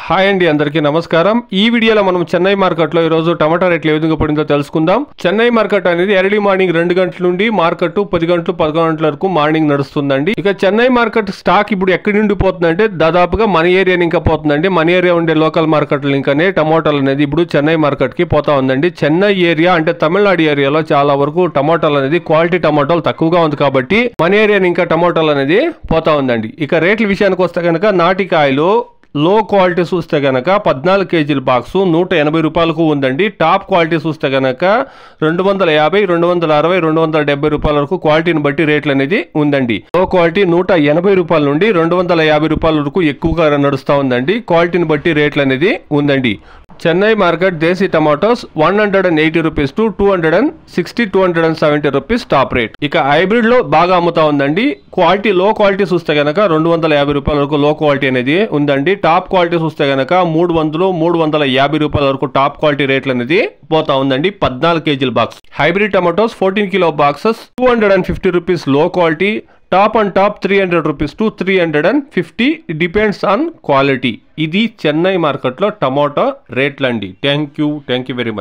Hi అండి, అందరికీ నమస్కారం. ఈ వీడియోలో మనం చెన్నై మార్కెట్లో ఈరోజు టమాటా రేట్లు ఏ విధంగా పడిందో తెలుసుకుందాం. చెన్నై మార్కెట్ అనేది ఎర్లీ మార్నింగ్ 2 గంటల నుండి మార్కెట్ 10 గంటలు 11 గంటల వరకు మార్నింగ్ నడుస్తుందండి. ఇక చెన్నై మార్కెట్ స్టాక్ ఇప్పుడు ఎక్కడి నుండి పోతుందంటే దాదాపుగా మన ఏరియా ఇంకా పోతుందండి. మన ఏరియా ఉండే లోకల్ మార్కెట్లు ఇంకానే టమాటాలు అనేది ఇప్పుడు చెన్నై మార్కెట్ కి పోతా ఉందండి. చెన్నై ఏరియా అంటే తమిళనాడు ఏరియాలో చాలా వరకు టమాటాలు అనేది క్వాలిటీ టమాటాలు తక్కువగా ఉంది కాబట్టి మన ఏరియా ఇంకా టమాటాలు అనేది పోతా ఉందండి. ఇక రేట్ల విషయానికి వస్తే కనుక నాటికాయలు లో క్వాలిటీ చూస్తే గనక 14 కేజీల బాక్సు 180 రూపాయలకు ఉందండి. టాప్ క్వాలిటీ చూస్తే గనక 250, 260, 270 రూపాయల వరకు క్వాలిటీని బట్టి రేట్లు అనేది ఉందండి. లో క్వాలిటీ 180 రూపాయల నుండి 250 రూపాయల వరకు ఎక్కువగా నడుస్తూ ఉందండి. క్వాలిటీని బట్టి రేట్లు అనేది ఉందండి. Chennai market desi tomatoes 180 rupees to 260, 270 rupees top rate. ఇక హైబ్రిడ్ లో బాగా అమ్ముతా ఉందండి. క్వాలిటీ లో క్వాలిటీ చూస్తే గనక 250 రూపాయల వరకు లో క్వాలిటీ అనేది ఉందండి. టాప్ క్వాలిటీ చూస్తే గనక 300, 350 రూపాయల వరకు టాప్ క్వాలిటీ రేట్లు అనేది పోతా ఉందండి. 14 కేజీల box hybrid tomatoes 14 kilo boxes 250 rupees లో quality. Top and top 300 rupees to 350, depends on quality. ఇది చెన్నై మార్కెట్లో టమాటో రేట్లు అండి. Thank you very much.